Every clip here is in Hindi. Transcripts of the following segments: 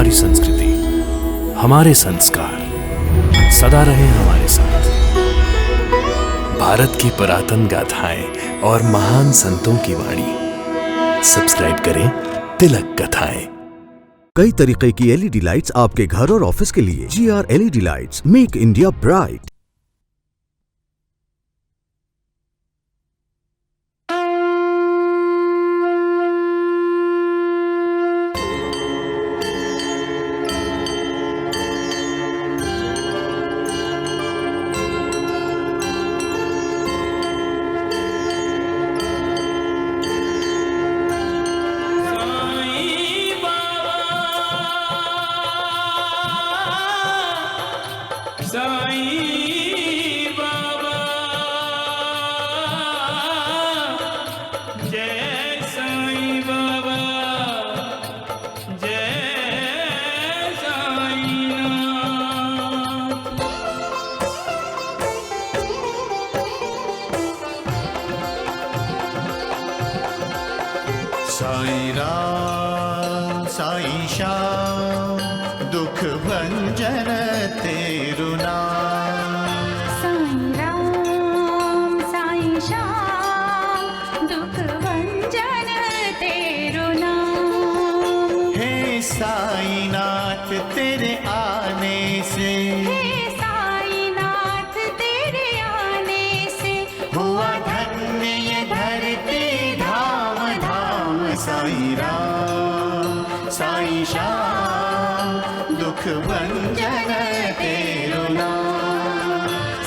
हमारी संस्कृति, हमारे संस्कार सदा रहे हमारे साथ। भारत की पुरातन गाथाएं और महान संतों की वाणी। सब्सक्राइब करें तिलक कथाएं। कई तरीके की एलईडी लाइट्स आपके घर और ऑफिस के लिए। GR LED lights, make India bright. Sai Baba जय साईं बाबा जय साईं राम साईं श्याम दुख भंजन तेरु नाम। साईं राम साईं श्याम दुख भंजन तेरु नाम। हे साईं नाथ तेरे आने से, हे साईं नाथ तेरे आने से हुआ धन्य ये धरती धाम धाम। साईं राम साईं श्याम दुख भंजन तेरु नाम।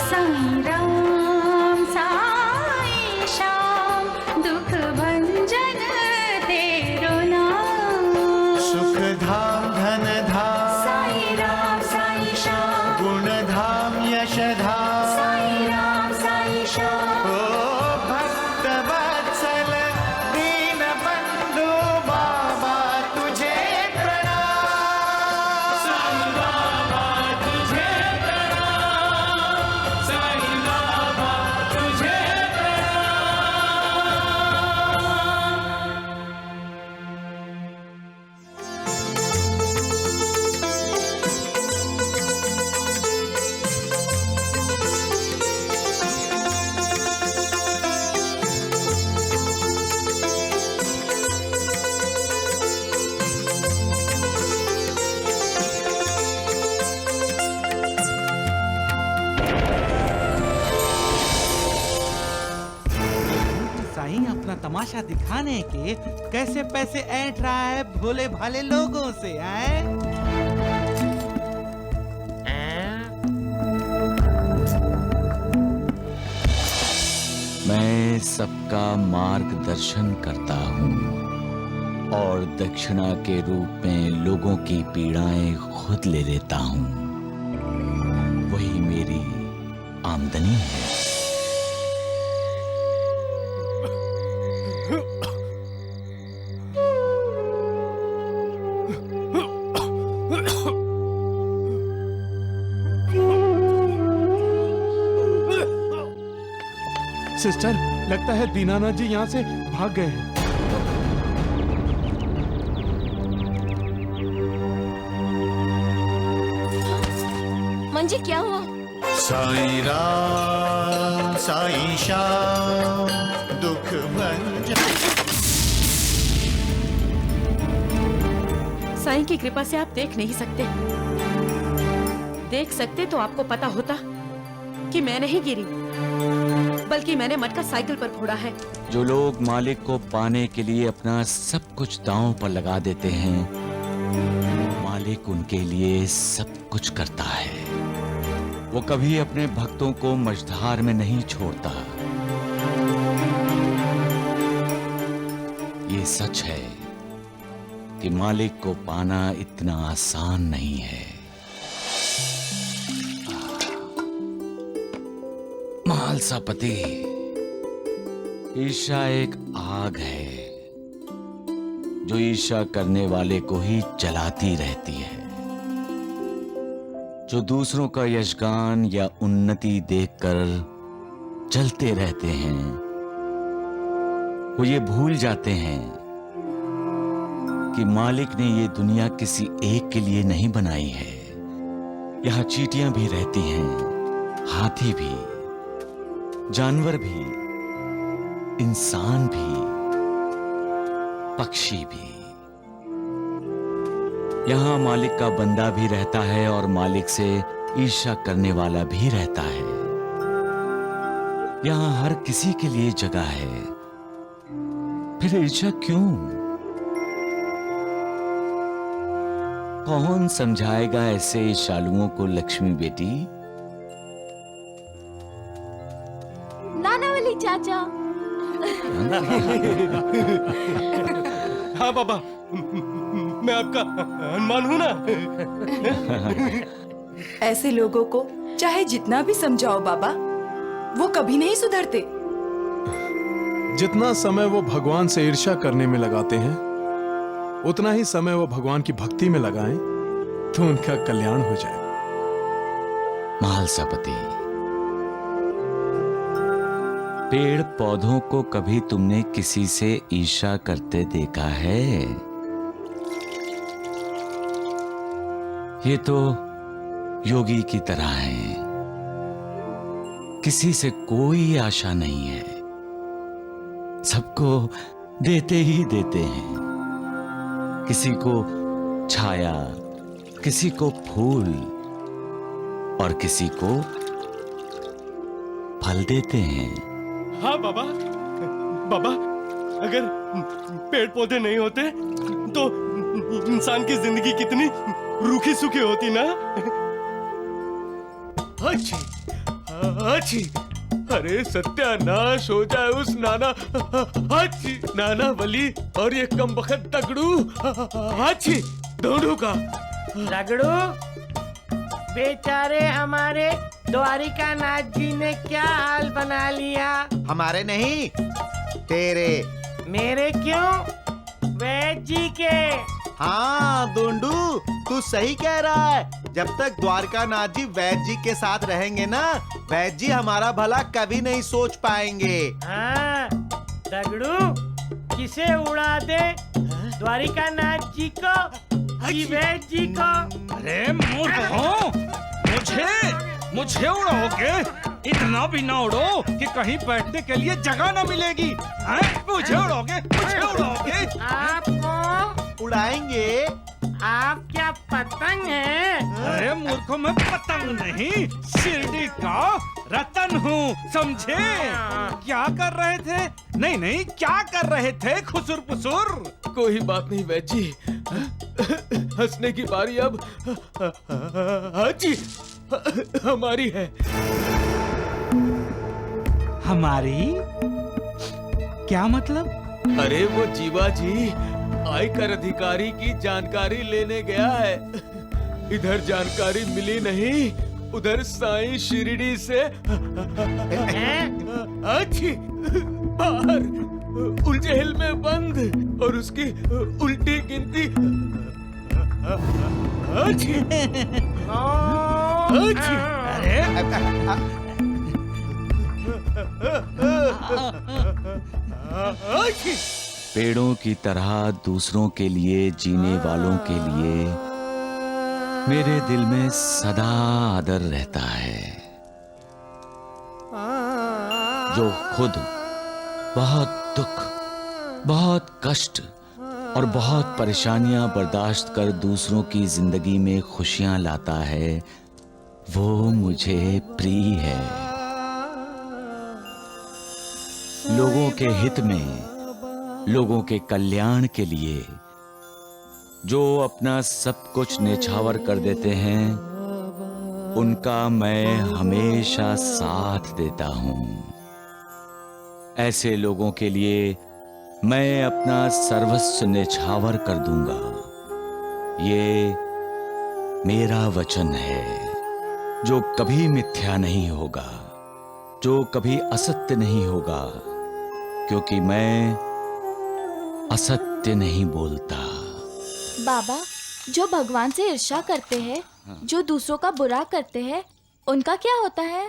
साईं राम साईं श्याम दुख भंजन तेरु नाम। सुख धाम धन धाम साईं राम साईं श्याम गुण धाम यश धाम। साईं राम साईं श्याम ओ भक्त वत्सल दीन बंधु बाबा तुझे प्रणाम। साईं बाबा तुझे प्रणाम, साईं बाबा तुझे साईं अपना तमाशा दिखाने के कैसे पैसे ऐंठ रहा है भोले भाले लोगों से आए। मैं सबका मार्गदर्शन करता हूँ और दक्षिणा के रूप में लोगों की पीड़ाएं खुद ले लेता हूँ। वही मेरी आमदनी है। सिस्टर, लगता है दीनानाथ जी यहाँ से भाग गए हैं। मंजी क्या हुआ? साईं राम साईं श्याम दुख भंजन। साईं की कृपा से आप देख नहीं सकते। देख सकते तो आपको पता होता कि मैं नहीं गिरी, बल्कि मैंने मटका साइकिल पर फोड़ा है। जो लोग मालिक को पाने के लिए अपना सब कुछ दांव पर लगा देते हैं, मालिक उनके लिए सब कुछ करता है। वो कभी अपने भक्तों को मझधार में नहीं छोड़ता। ये सच है कि मालिक को पाना इतना आसान नहीं है। महालसा पति, ईर्ष्या एक आग है जो ईर्ष्या करने वाले को ही जलाती रहती है। जो दूसरों का यशगान या उन्नति देखकर जलते रहते हैं, वो ये भूल जाते हैं कि मालिक ने ये दुनिया किसी एक के लिए नहीं बनाई है। यहाँ चींटियां भी रहती हैं, हाथी भी, जानवर भी, इंसान भी, पक्षी भी। यहाँ मालिक का बंदा भी रहता है और मालिक से ईर्ष्या करने वाला भी रहता है। यहाँ हर किसी के लिए जगह है, फिर ईर्ष्या क्यों? कौन समझाएगा ऐसे ईर्ष्यालुओं को लक्ष्मी बेटी? नानावली चाचा। हाँ बाबा, मैं आपका हनुमान हूं ना। ऐसे लोगों को चाहे जितना भी समझाओ बाबा, वो कभी नहीं सुधरते। जितना समय वो भगवान से ईर्ष्या करने में लगाते हैं, उतना ही समय वो भगवान की भक्ति में लगाएं तो उनका कल्याण हो जाए। महालसापति, पेड़ पौधों को कभी तुमने किसी से ईर्ष्या करते देखा है? ये तो योगी की तरह हैं। किसी से कोई आशा नहीं है, सबको देते ही देते हैं। किसी को छाया, किसी को फूल और किसी को फल देते हैं। हाँ बाबा, बाबा अगर पेड़ पौधे नहीं होते तो इंसान की जिंदगी कितनी रूखी सूखी होती ना। अच्छी अच्छी, अरे सत्यानाश हो जाए उस अच्छी नाना वली और ये कमबख्त दगड़ू अच्छी दोनों का। दगड़ू, बेचारे हमारे द्वारिका नाथ जी ने क्या हाल बना लिया। हमारे नहीं, तेरे। मेरे क्यों? वैद्य जी के। हाँ दोंडू, तू सही कह रहा है। जब तक द्वारका नाथ जी वैद्य जी के साथ रहेंगे ना, वैद्य जी हमारा भला कभी नहीं सोच पाएंगे। हाँ दगड़ू, किसे उड़ा दे, द्वारिका नाथ जी को कि वैद्य जी को? अरे मूर्खों, मुझे उड़ाओगे? इतना भी ना उड़ो कि कहीं बैठने के लिए जगह ना मिलेगी। मुझे उड़ाओगे? आपको उड़ाएंगे। आप क्या पतंग हैं? अरे मूर्खों, मैं पतंग नहीं, शिरडी का रतन हूँ, समझे? क्या कर रहे थे? नहीं, क्या कर रहे थे? खुसुर पुसुर। कोई बात नहीं वैद्य जी, हंसने की बारी अब अच्छी हमारी है। हमारी? क्या मतलब? अरे वो जीवा जी आयकर अधिकारी की जानकारी लेने गया है। इधर जानकारी मिली नहीं, उधर साईं शिरडी से अच्छी बाहर उलझेल में बंद और उसकी उल्टी गिनती अच्छी अच्छी। अच्छी पेड़ों की तरह दूसरों के लिए जीने वालों के लिए मेरे दिल में सदा आदर रहता है। जो खुद बहुत दुख, बहुत कष्ट और बहुत परेशानियां बर्दाश्त कर दूसरों की जिंदगी में खुशियां लाता है, वो मुझे प्रिय है। लोगों के हित में, लोगों के कल्याण के लिए जो अपना सब कुछ न्यौछावर कर देते हैं, उनका मैं हमेशा साथ देता हूं। ऐसे लोगों के लिए मैं अपना सर्वस्व न्यौछावर कर दूंगा। ये मेरा वचन है जो कभी मिथ्या नहीं होगा, जो कभी असत्य नहीं होगा, क्योंकि मैं असत्य नहीं बोलता। बाबा, जो भगवान से ईर्ष्या करते हैं, जो दूसरों का बुरा करते हैं, उनका क्या होता है?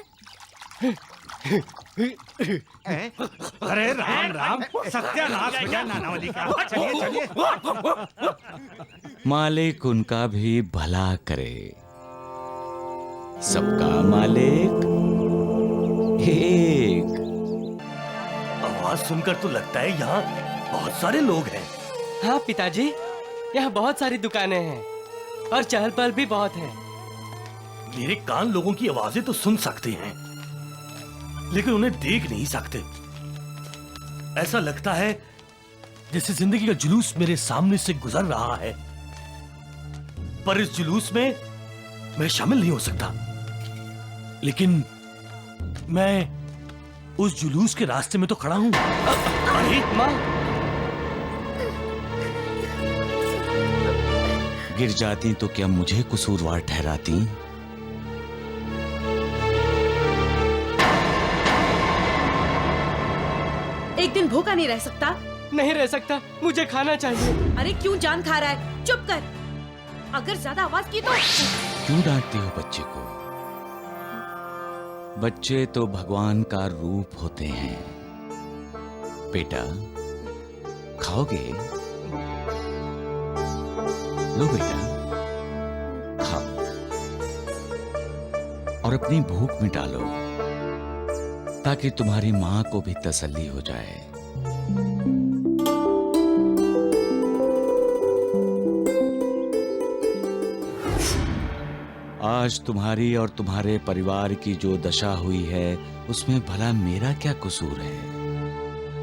अरे राम राम, सत्यानाश हो गया नानावली का। चलिए चलिए। मालिक उनका भी भला करे। सबका मालिक एक। आवाज सुनकर तो लगता है यहाँ बहुत सारे लोग हैं। हाँ पिताजी, यहाँ बहुत सारी दुकानें हैं और चहल पहल भी बहुत है। मेरे कान लोगों की आवाजें तो सुन सकते हैं, लेकिन उन्हें देख नहीं सकते। ऐसा लगता है जैसे जिंदगी का जुलूस मेरे सामने से गुजर रहा है, पर इस जुलूस में मैं शामिल नहीं हो सकता। लेकिन मैं उस जुलूस के रास्ते में तो खड़ा हूं। अरे माँ, गिर जाती तो क्या मुझे कसूरवार ठहराती? एक दिन भूखा नहीं रह सकता? नहीं रह सकता, मुझे खाना चाहिए। अरे क्यों जान खा रहा है? चुप कर। अगर ज्यादा आवाज की तो। क्यों डांटती हो बच्चे को? बच्चे तो भगवान का रूप होते हैं। बेटा, खाओगे? लो बेटा, खाओ और अपनी भूख मिटा लो, ताकि तुम्हारी मां को भी तसल्ली हो जाए। आज तुम्हारी और तुम्हारे परिवार की जो दशा हुई है, उसमें भला मेरा क्या कसूर है?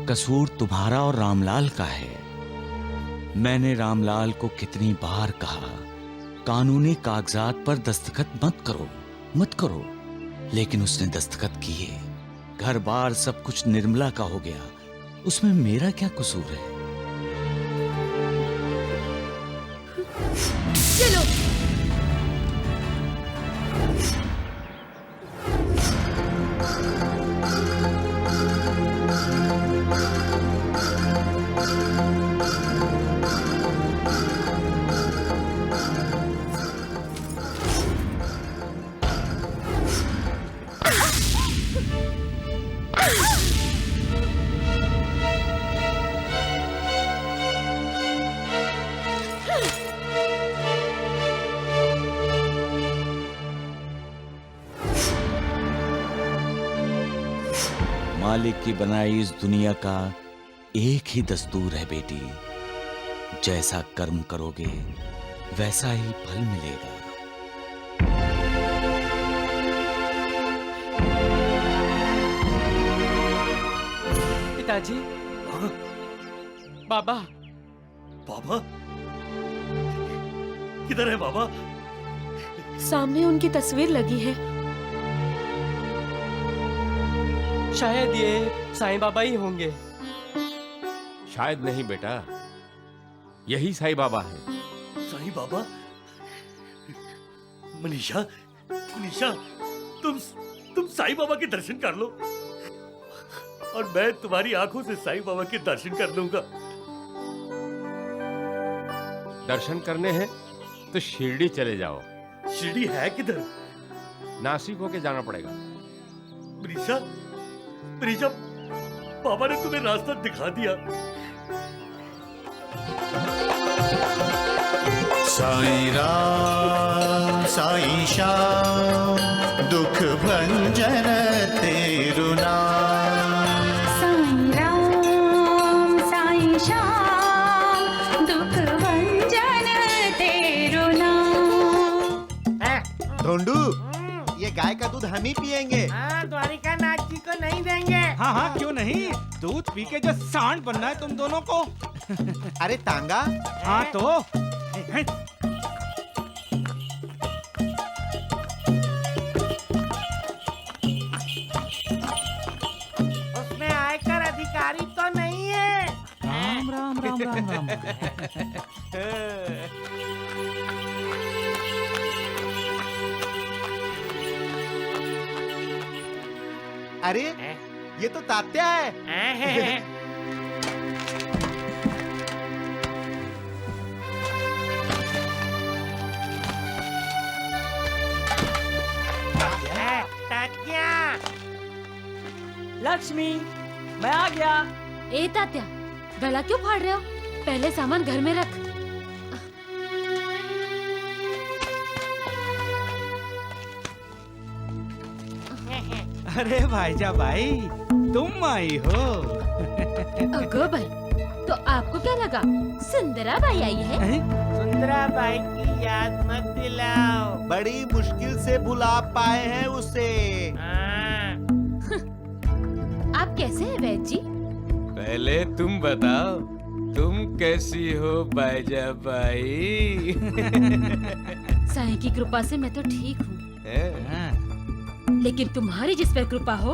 कसूर तुम्हारा और रामलाल का है। मैंने रामलाल को कितनी बार कहा, कानूनी कागजात पर दस्तखत मत करो, लेकिन उसने दस्तखत किए। घर बार सब कुछ निर्मला का हो गया, उसमें मेरा क्या कसूर है? चलो। मालिक की बनाई इस दुनिया का एक ही दस्तूर है बेटी, जैसा कर्म करोगे वैसा ही फल मिलेगा। पिताजी, बाबा, बाबा किधर है बाबा? सामने उनकी तस्वीर लगी है। शायद ये साईं बाबा ही होंगे। शायद नहीं बेटा, यही साईं बाबा है। साईं बाबा? मनीषा, मनीषा, तुम साईं बाबा के दर्शन कर लो और मैं तुम्हारी आंखों से साईं बाबा के दर्शन कर लूंगा। दर्शन करने हैं तो शिरडी चले जाओ। शिरडी है किधर? नासिक होके जाना पड़ेगा। मनीषा, मनीषा, बाबा ने तुम्हें रास्ता दिखा दिया। साईं राम साईं श्याम, दुख भंजन तेरु नाम। साईं राम साईं श्याम, दुख भंजन तेरु नाम। ढोंडू, ये गाय का दूध हम ही पियेंगे। हाँ, द्वारिका नाथ जी को नहीं देंगे। हाँ हाँ, क्यों नहीं? दूध पी के जो सांड बनना है तुम दोनों को। अरे तांगा। हाँ तो उसमें आयकर अधिकारी तो नहीं है। राम राम राम राम राम। अरे ये तो तात्या है। लक्ष्मी, मैं आ गया। ए तात्या, गला क्यों फाड़ रहे हो? पहले सामान घर में रख। अरे भाईजा भाई, तुम आई हो। अगो भाई, तो आपको क्या लगा सुंदरा बाई आई है? सुंदरा बाई की याद मत दिलाओ। बड़ी मुश्किल से बुला पाए हैं उसे। आप कैसे हैं वैद्य जी? पहले तुम बताओ, तुम कैसी हो बाईजा बाई? साईं की कृपा से मैं तो ठीक हूँ, लेकिन तुम्हारी जिस पर कृपा हो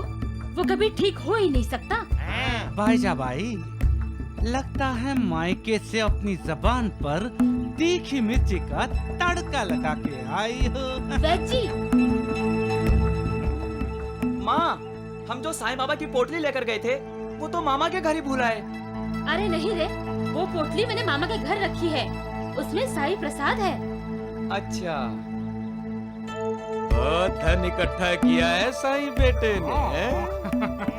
वो कभी ठीक हो ही नहीं सकता। भाईजा भाई, लगता है मायके से अपनी जबान पर तीखी मिर्ची का तड़का लगा के आई हो। वैद्य जी, माँ, हम जो साईं बाबा की पोटली लेकर गए थे, वो तो मामा के घर ही भूला है। अरे नहीं रे, वो पोटली मैंने मामा के घर रखी है, उसमें साईं प्रसाद है। अच्छा, बहुत धन इकट्ठा किया है साईं बेटे ने।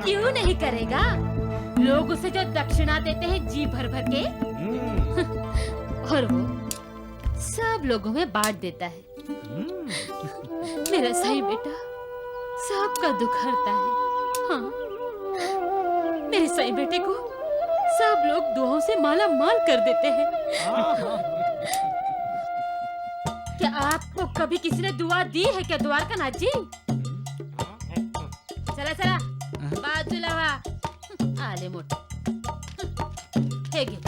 क्यों नहीं करेगा? लोग उसे जो दक्षिणा देते हैं जी भर भर के, और वो सब लोगों में बांट देता है। मेरा साईं बेटा सबका दुख हरता है। हाँ, मेरे साईं बेटे को सब लोग दुआओं से माला माल कर देते हैं। क्या आपको कभी किसी ने दुआ दी है क्या द्वारकानाथ जी? चला चला बाजूला व्हा, आले मोठे। हे घे।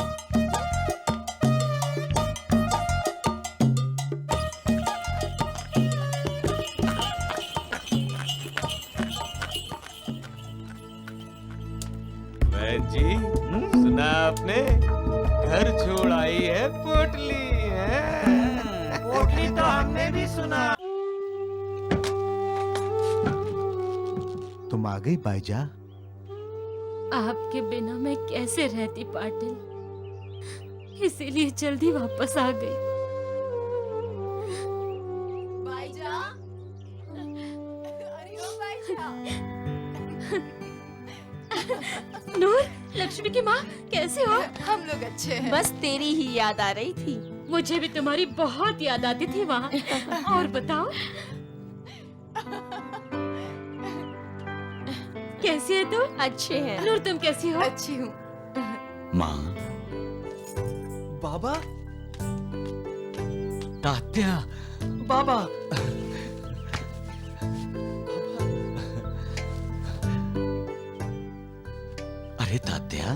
जी, सुना आपने? घर छोड़ आई है पोटली है। पोटली तो हमने भी सुना। तुम आ गई बाईजा? आपके बिना मैं कैसे रहती पाटिल, इसीलिए जल्दी वापस आ गई। बाईजा, अरे ओ बाईजा। नूर, लक्ष्मी की माँ, कैसे हो? हम लोग अच्छे हैं। बस तेरी ही याद आ रही थी। मुझे भी तुम्हारी बहुत याद आती थी वहाँ। और बताओ, कैसी है तुम? अच्छे हैं। नूर, तुम कैसी हो? अच्छी हूँ। माँ, बाबा, तात्या, बाबा। अरे तात्या,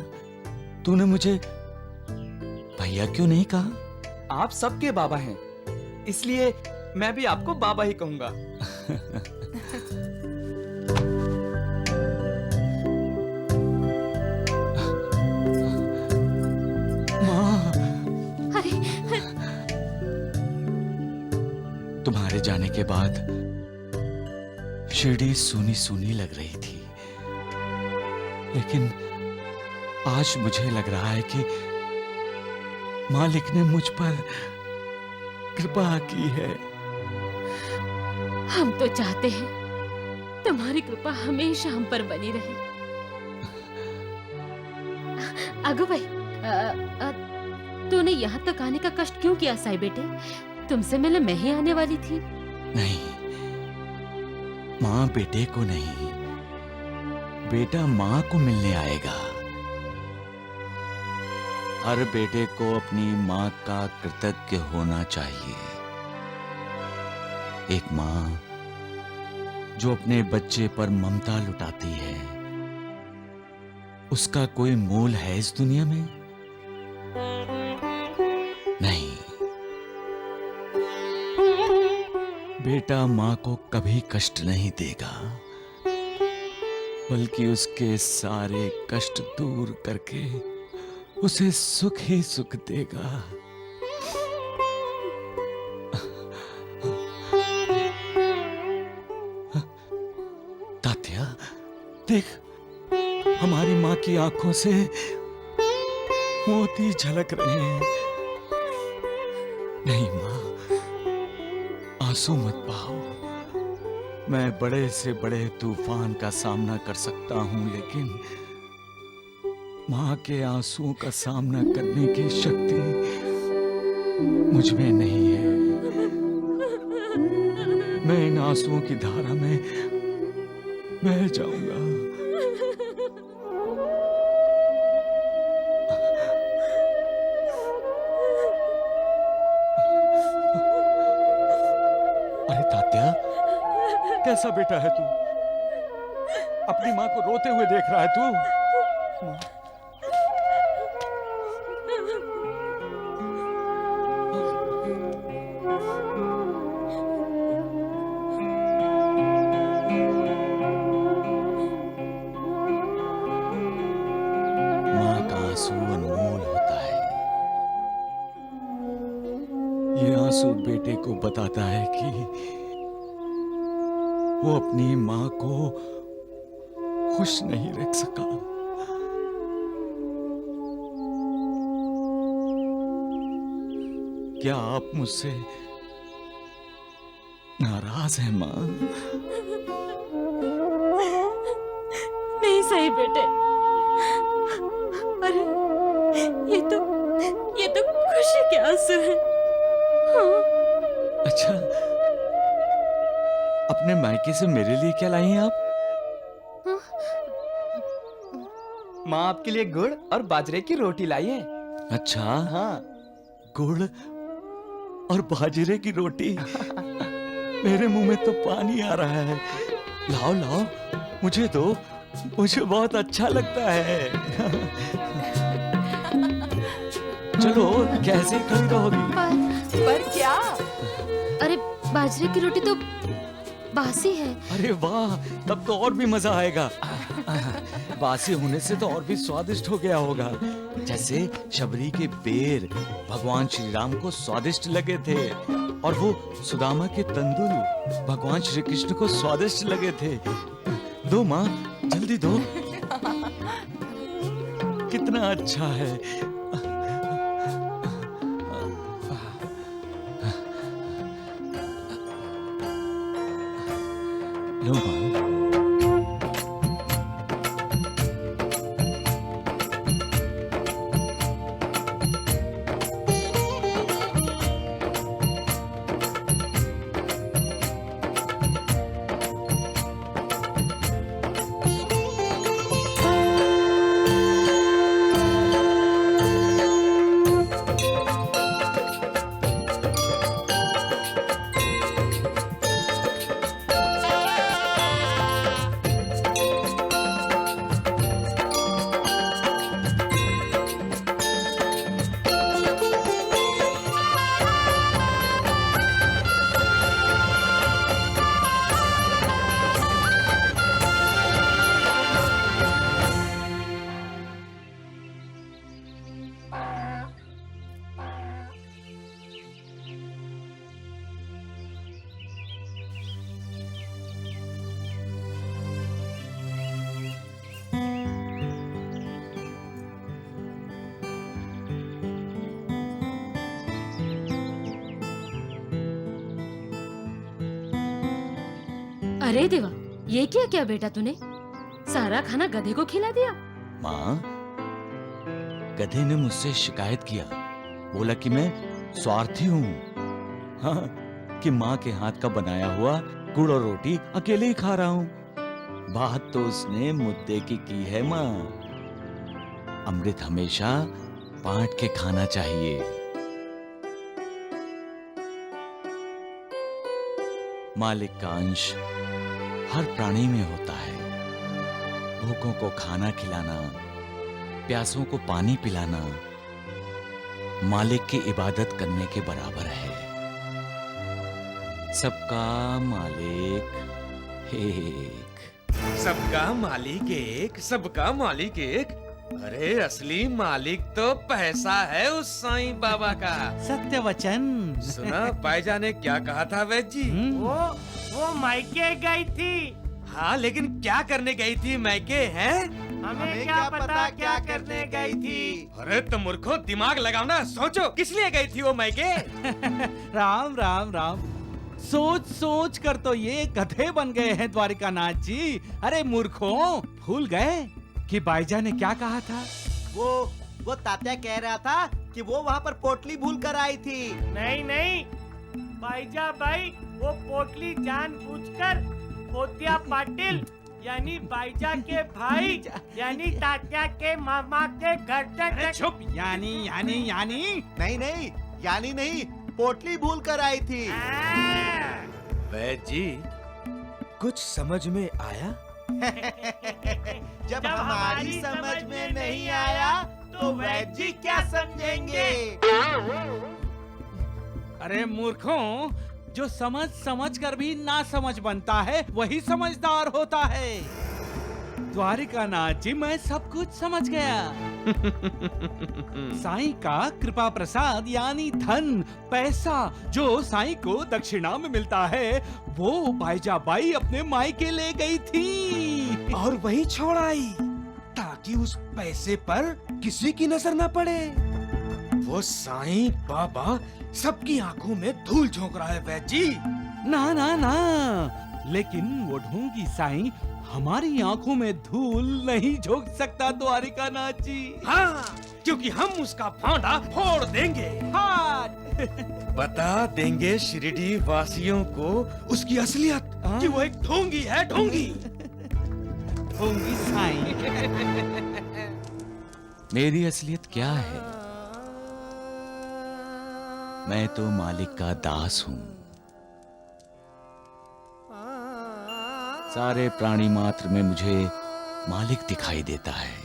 तूने मुझे भैया क्यों नहीं कहा? आप सबके बाबा हैं, इसलिए मैं भी आपको बाबा ही कहूंगा। तुम्हारे जाने के बाद शिरडी सूनी सूनी लग रही थी, लेकिन आज मुझे लग रहा है कि मालिक ने मुझ पर कृपा की है। हम तो चाहते हैं तुम्हारी कृपा हमेशा हम पर बनी रहे। अगो भाई, तूने यहाँ तक आने का कष्ट क्यों किया साईं बेटे? तुमसे मिलने मैं ही आने वाली थी। नहीं, माँ बेटे को नहीं, बेटा माँ को मिलने आएगा। हर बेटे को अपनी माँ का कृतज्ञ होना चाहिए। एक माँ जो अपने बच्चे पर ममता लुटाती है, उसका कोई मोल है इस दुनिया में? नहीं। बेटा माँ को कभी कष्ट नहीं देगा, बल्कि उसके सारे कष्ट दूर करके उसे सुख ही सुख देगा। तात्या, देख, हमारी माँ की आंखों से मोती झलक रहे हैं। नहीं माँ, आंसू मत बहाओ। मैं बड़े से बड़े तूफान का सामना कर सकता हूं, लेकिन माँ के आंसुओं का सामना करने की शक्ति मुझ में नहीं है। मैं इन आंसुओं की धारा में बह जाऊंगा। अरे तात्या, कैसा बेटा है तू? अपनी माँ को रोते हुए देख रहा है तू? माँ का आंसू अनमोल होता है। ये आंसू बेटे को बताता है कि वो अपनी माँ को खुश नहीं रख सका। क्या आप मुझसे नाराज हैं माँ? नहीं सही बेटे। अरे ये तो खुशी के आंसू हैं। हाँ। अच्छा, अपने मायके से मेरे लिए क्या लाई हैं आप? माँ आपके लिए गुड़ और बाजरे की रोटी लाई है। अच्छा, हाँ। गुड़ और बाजरे की रोटी। मेरे मुंह में तो पानी आ रहा है। लाओ लाओ, मुझे दो, मुझे बहुत अच्छा लगता है। चलो, कैसे खड़ी रहोगी? पर क्या? अरे बाजरे की रोटी तो बासी है। अरे वाह, तब तो और भी मजा आएगा। बासी होने से तो और भी स्वादिष्ट हो गया होगा। जैसे शबरी के बेर भगवान श्री राम को स्वादिष्ट लगे थे, और वो सुदामा के तंदुल भगवान श्री कृष्ण को स्वादिष्ट लगे थे। दो माँ, जल्दी दो। कितना अच्छा है। लो माँ। अरे देवा, ये क्या किया बेटा तूने? सारा खाना गधे को खिला दिया। माँ, गधे ने मुझसे शिकायत किया, बोला कि मैं स्वार्थी हूँ। हाँ, कि माँ के हाथ का बनाया हुआ गुड़ और रोटी अकेले ही खा रहा हूँ। बात तो उसने मुद्दे की है माँ। अमृत हमेशा बांट के खाना चाहिए। मालिक का अंश हर प्राणी में होता है। भूखों को खाना खिलाना, प्यासों को पानी पिलाना मालिक की इबादत करने के बराबर है। सबका मालिक एक। सबका मालिक एक, सबका मालिक एक। अरे असली मालिक तो पैसा है उस साईं बाबा का। सत्य वचन। सुना पायजा ने क्या कहा था वैद्य जी? वो मायके गई थी। हाँ, लेकिन क्या करने गई थी मायके हैं? हमें क्या पता क्या करने गई थी। अरे तो मूर्खों, दिमाग लगाओ ना, सोचो किस लिए गई थी वो मायके? राम राम राम। सोच सोच कर तो ये गधे बन गए हैं द्वारिकानाथ जी। अरे मूर्खों, भूल गए कि बाईजा ने क्या कहा था? वो तात्या कह रहा था कि वो वहाँ पर पोटली भूल कर आई थी। नहीं नहीं भाईजा भाई, वो पोटली जानबूझकर पोतिया पाटिल यानी बाईजा के भाई यानी तात्या के मामा के घर तक। चुप। यानी यानी नहीं, पोटली भूल कर आई थी। वैद्य जी, कुछ समझ में आया? जब हमारी समझ में नहीं आया तो वैद्य जी क्या समझेंगे? अरे मूर्खों, जो समझ समझ कर भी ना समझ बनता है वही समझदार होता है। द्वारिकानाथ जी, मैं सब कुछ समझ गया। साईं का कृपा प्रसाद यानी धन, पैसा जो साईं को दक्षिणा में मिलता है, वो बाईजा बाई अपने मायके ले गई थी और वहीं छोड़ आई ताकि उस पैसे पर किसी की नजर न पड़े। वो साईं बाबा सबकी आंखों में धूल झोंक रहा है वैद्य जी। ना, लेकिन वो ढोंगी साईं हमारी आंखों में धूल नहीं झोंक सकता द्वारिकानाथ जी। हाँ, क्योंकि हम उसका फांदा फोड़ देंगे। हाँ। बता देंगे शिरडी वासियों को उसकी असलियत, कि वो एक ढोंगी है, ढोंगी। ढोंगी साईं। मेरी असलियत क्या है? मैं तो मालिक का दास हूं। सारे प्राणी मात्र में मुझे मालिक दिखाई देता है।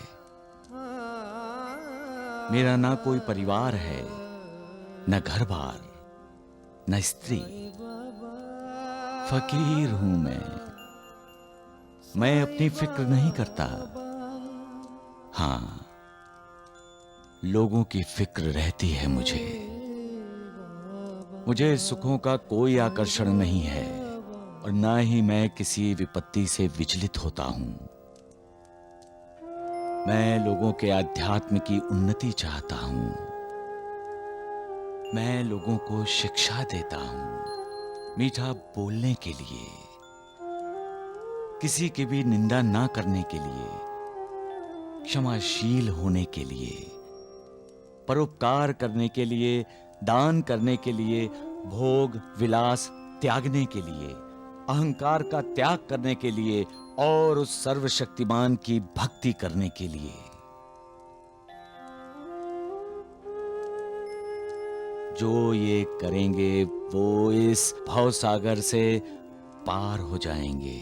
मेरा ना कोई परिवार है, न घर बार, न स्त्री। फकीर हूं मैं अपनी फिक्र नहीं करता। हाँ, लोगों की फिक्र रहती है मुझे सुखों का कोई आकर्षण नहीं है और ना ही मैं किसी विपत्ति से विचलित होता हूं। मैं लोगों के आध्यात्म की उन्नति चाहता हूं। मैं लोगों को शिक्षा देता हूं, मीठा बोलने के लिए, किसी की भी निंदा ना करने के लिए, क्षमाशील होने के लिए, परोपकार करने के लिए, दान करने के लिए, भोग विलास त्यागने के लिए, अहंकार का त्याग करने के लिए और उस सर्वशक्तिमान की भक्ति करने के लिए। जो ये करेंगे वो इस भवसागर से पार हो जाएंगे।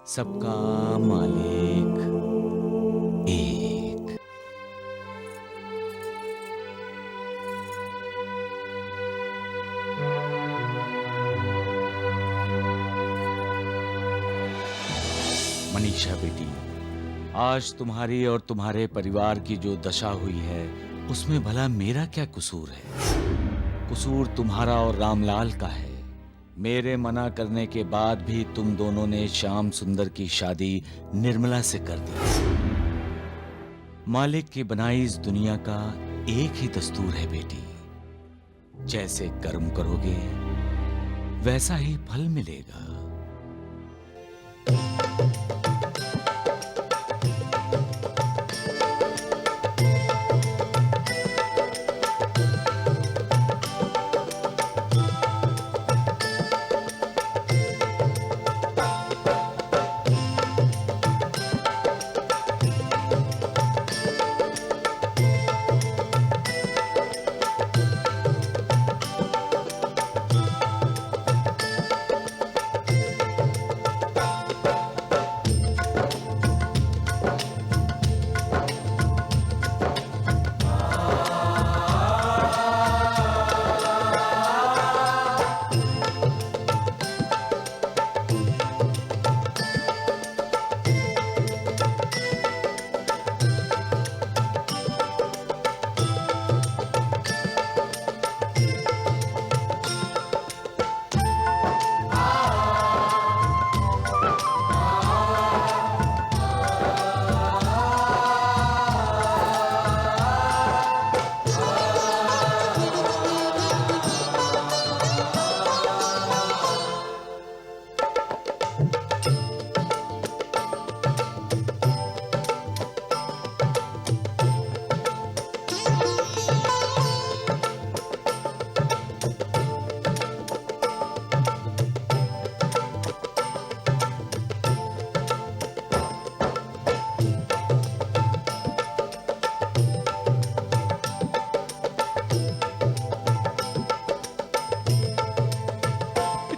सबका मालिक एक। मनीषा बेटी, आज तुम्हारी और तुम्हारे परिवार की जो दशा हुई है उसमें भला मेरा क्या कसूर है? कसूर तुम्हारा और रामलाल का है। मेरे मना करने के बाद भी तुम दोनों ने श्याम सुंदर की शादी निर्मला से कर दी। मालिक की बनाई इस दुनिया का एक ही दस्तूर है बेटी, जैसे कर्म करोगे वैसा ही फल मिलेगा।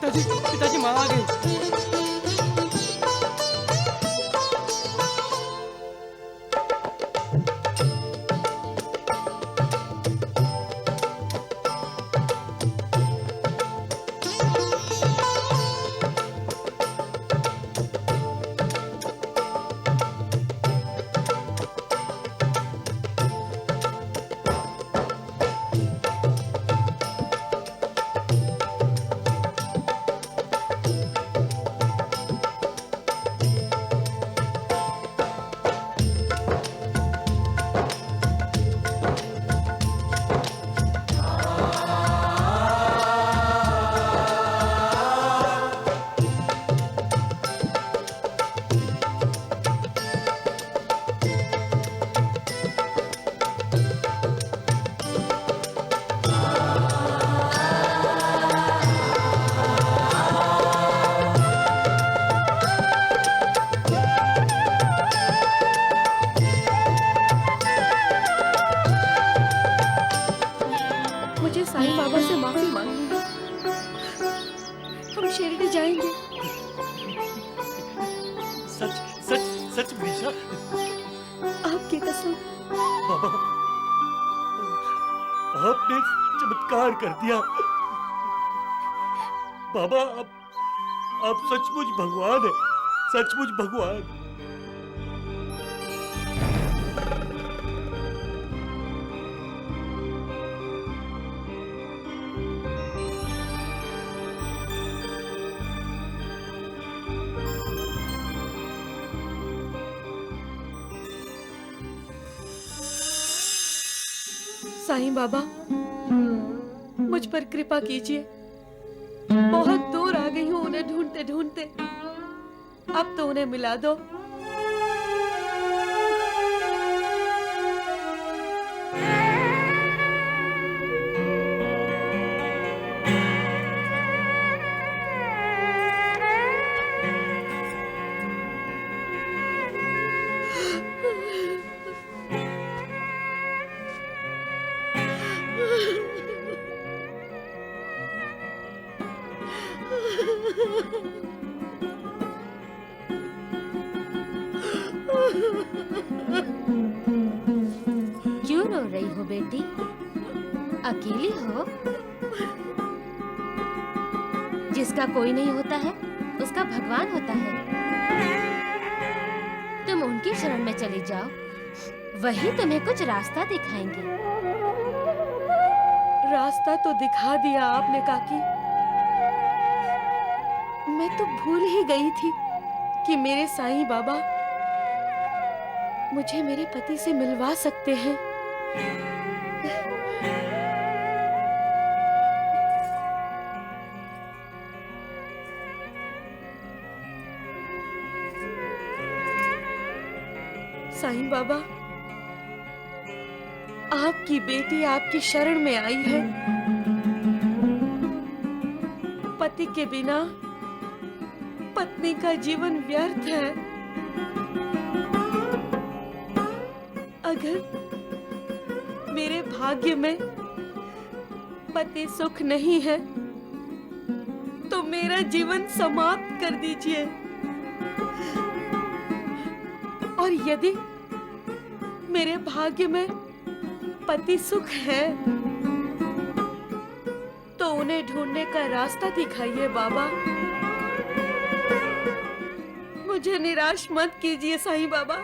पिताजी पिताजी माँ आ गई। मुझे साईं बाबा से माफी मांगनी है। हम शिरडी जाएंगे। सच सच सच मनीषा। आपकी कसम। बाबा आपने चमत्कार कर दिया। बाबा आप सचमुच भगवान है, सचमुच भगवान। साईं बाबा मुझ पर कृपा कीजिए। बहुत दूर आ गई हूँ उन्हें ढूंढते ढूंढते। अब तो उन्हें मिला दो। क्यों रो रही हो बेटी? अकेली हो? जिसका कोई नहीं होता है उसका भगवान होता है। तुम उनकी शरण में चली जाओ, वही तुम्हें कुछ रास्ता दिखाएंगे। रास्ता तो दिखा दिया आपने काकी। मैं तो भूल ही गई थी कि मेरे साईं बाबा मुझे मेरे पति से मिलवा सकते हैं। साईं बाबा, आपकी बेटी आपकी शरण में आई है। पति के बिना पत्नी का जीवन व्यर्थ है। अगर मेरे भाग्य में पति सुख नहीं है तो मेरा जीवन समाप्त कर दीजिए। और यदि मेरे भाग्य में पति सुख है तो उन्हें ढूंढने का रास्ता दिखाइए बाबा। मुझे निराश मत कीजिए साईं बाबा,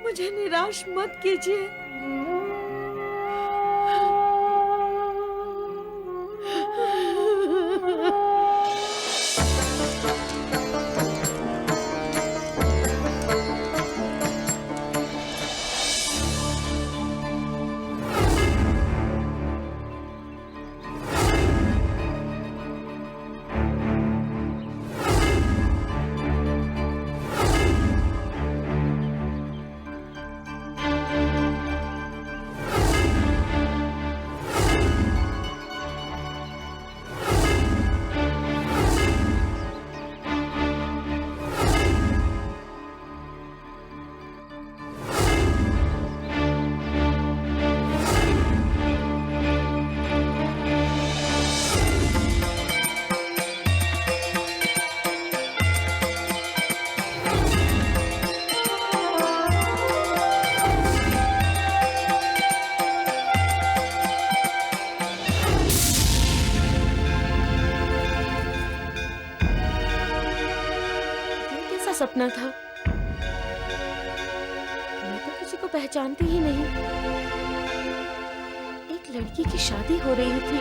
मुझे निराश मत कीजिए। सपना था? मैं तो किसी को पहचानती ही नहीं। एक लड़की की शादी हो रही थी।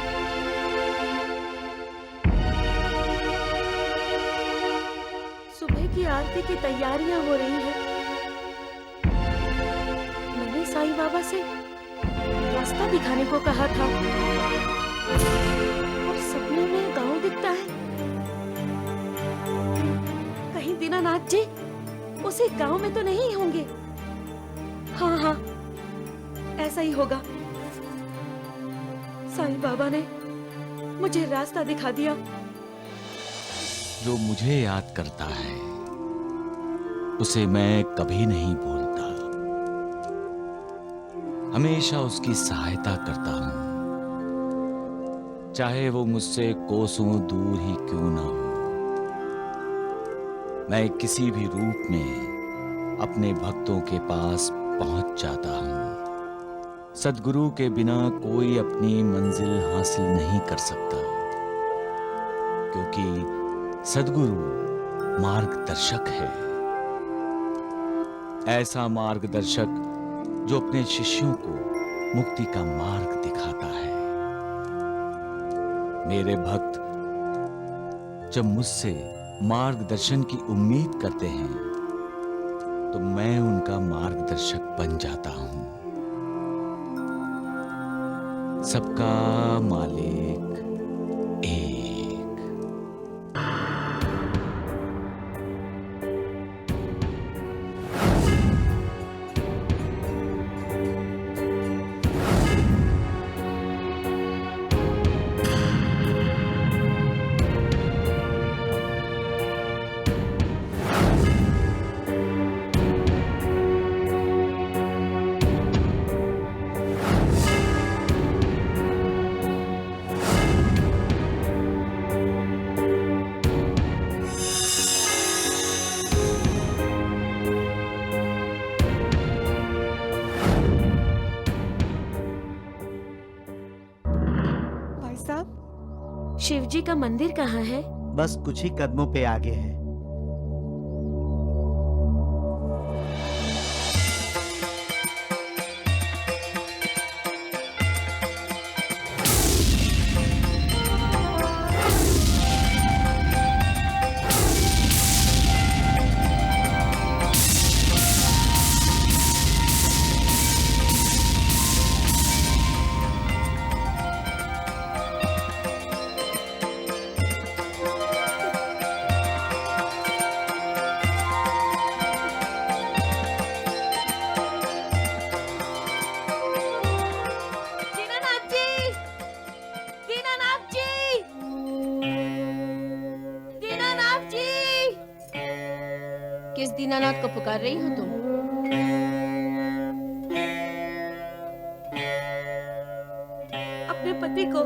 सुबह की आरती की तैयारियां हो रही हैं। मैंने साईं बाबा से रास्ता दिखाने को कहा था और सपने में गांव दिखता है। कहीं दीनानाथ जी उसी गांव में तो नहीं होंगे? हाँ हाँ, ऐसा ही होगा। साईं बाबा ने मुझे रास्ता दिखा दिया। जो मुझे याद करता है उसे मैं कभी नहीं भूलता। हमेशा उसकी सहायता करता हूं, चाहे वो मुझसे कोसों दूर ही क्यों ना हो। मैं किसी भी रूप में अपने भक्तों के पास पहुंच जाता हूं। सद्गुरु के बिना कोई अपनी मंजिल हासिल नहीं कर सकता, क्योंकि सद्गुरु मार्गदर्शक है। ऐसा मार्गदर्शक जो अपने शिष्यों को मुक्ति का मार्ग दिखाता है। मेरे भक्त जब मुझसे मार्गदर्शन की उम्मीद करते हैं तो मैं उनका मार्गदर्शक बन जाता हूं। सबका मालिक एक। शिव जी का मंदिर कहाँ है? बस कुछ ही कदमों पे आगे है। किस दीनानाथ को पुकार रही हो तुम? अपने पति को।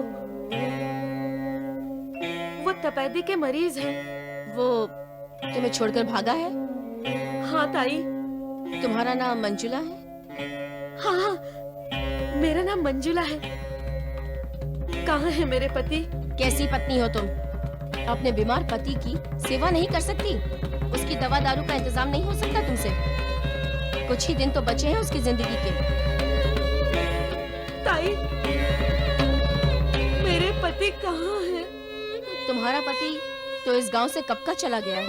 वो तपेदी के मरीज हैं। वो तुम्हें छोड़कर भागा है? हाँ ताई। तुम्हारा नाम मंजुला है? हाँ, मेरा नाम मंजुला है। कहाँ है मेरे पति? कैसी पत्नी हो तुम? अपने बीमार पति की सेवा नहीं कर सकती? उसकी दवा दारू का इंतजाम नहीं हो सकता तुमसे? कुछ ही दिन तो बचे हैं उसकी जिंदगी के। ताई, मेरे पति कहाँ हैं? तुम्हारा पति तो इस गांव से कब का चला गया है।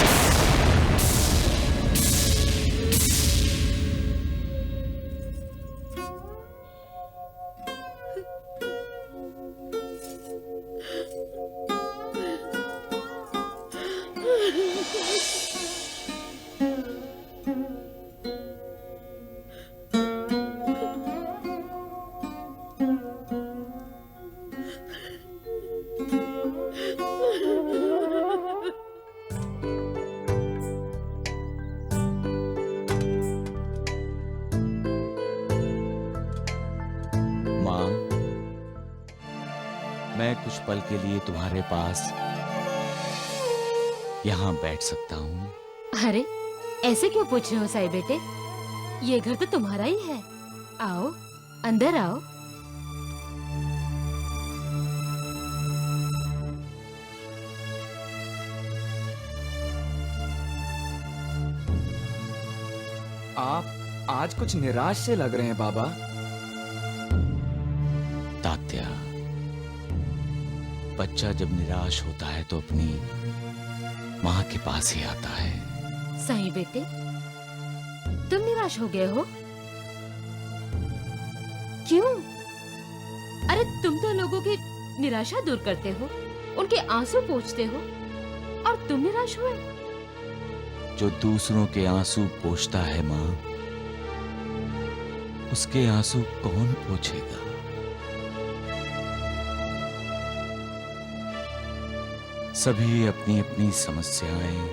मैं कुछ पल के लिए तुम्हारे पास यहाँ बैठ सकता हूँ? अरे ऐसे क्यों पूछ रहे हो साई बेटे? ये घर तो तुम्हारा ही है। आओ, अंदर आओ। आप आज कुछ निराश से लग रहे हैं बाबा। तात्या, बच्चा जब निराश होता है तो अपनी माँ के पास ही आता है। साईं बेटे, तुम निराश हो गए हो? क्यों? अरे तुम तो लोगों की निराशा दूर करते हो, उनके आंसू पोंछते हो, और तुम निराश हुए? जो दूसरों के आंसू पोंछता है माँ, उसके आंसू कौन पोंछेगा? सभी अपनी अपनी समस्याएं,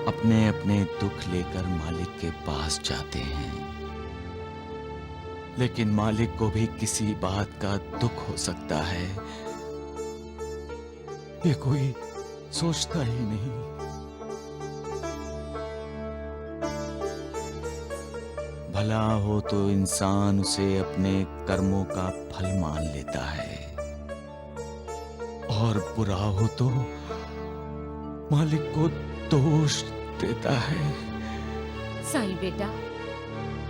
अपने अपने दुख लेकर मालिक के पास जाते हैं, लेकिन मालिक को भी किसी बात का दुख हो सकता है, ये कोई सोचता ही नहीं। भला हो तो इंसान उसे अपने कर्मों का फल मान लेता है, और बुरा हो तो मालिक को दोष देता है। साईं बेटा,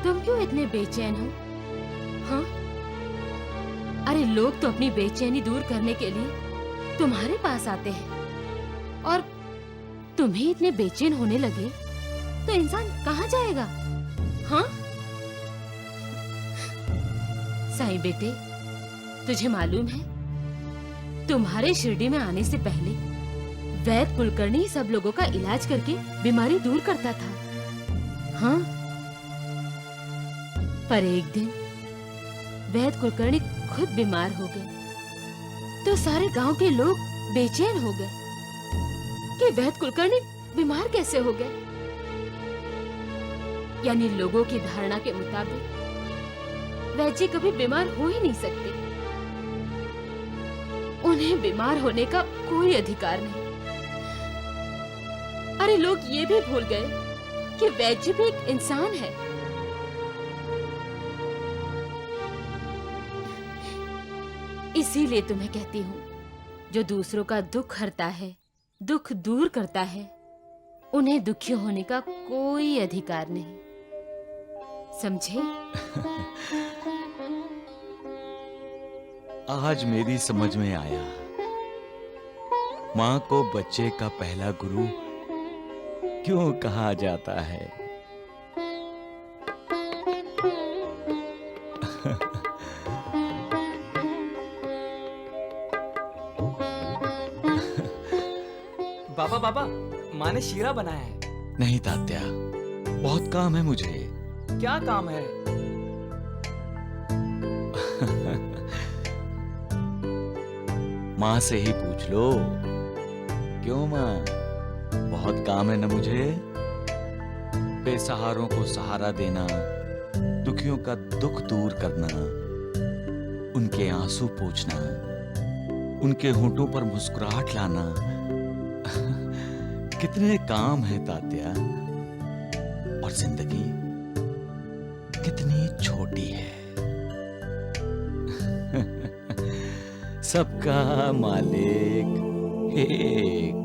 तुम क्यों इतने बेचैन हो? हाँ? अरे लोग तो अपनी बेचैनी दूर करने के लिए तुम्हारे पास आते हैं, और तुम ही इतने बेचैन होने लगे तो इंसान कहाँ जाएगा? हाँ? साईं बेटे, तुझे मालूम है, तुम्हारे शिरडी में आने से पहले वैद्य कुलकर्णी सब लोगों का इलाज करके बीमारी दूर करता था। हाँ? पर एक दिन वैद्य कुलकर्णी खुद बीमार हो गए, तो सारे गांव के लोग बेचैन हो गए कि वैद्य कुलकर्णी बीमार कैसे हो गए। यानी लोगों की धारणा के मुताबिक वैद्य जी कभी बीमार हो ही नहीं सकते, उन्हें बीमार होने का कोई अधिकार नहीं। अरे लोग ये भी भूल गए कि वैद्य जी भी एक इंसान है। इसीलिए तुम्हें कहती हूँ, जो दूसरों का दुख हरता है, दुख दूर करता है, उन्हें दुखी होने का कोई अधिकार नहीं। समझे? आज मेरी समझ में आया, माँ को बच्चे का पहला गुरु क्यों कहा जाता है। बाबा बाबा, माँ ने शीरा बनाया है। नहीं तात्या, बहुत काम है मुझे। क्या काम है? माँ से ही पूछ लो। क्यों माँ, बहुत काम है ना मुझे। बेसहारों को सहारा देना, दुखियों का दुख दूर करना, उनके आंसू पोंछना, उनके होंठों पर मुस्कुराहट लाना, कितने काम है तात्या। और जिंदगी कितनी छोटी है। सबका मालिक एक।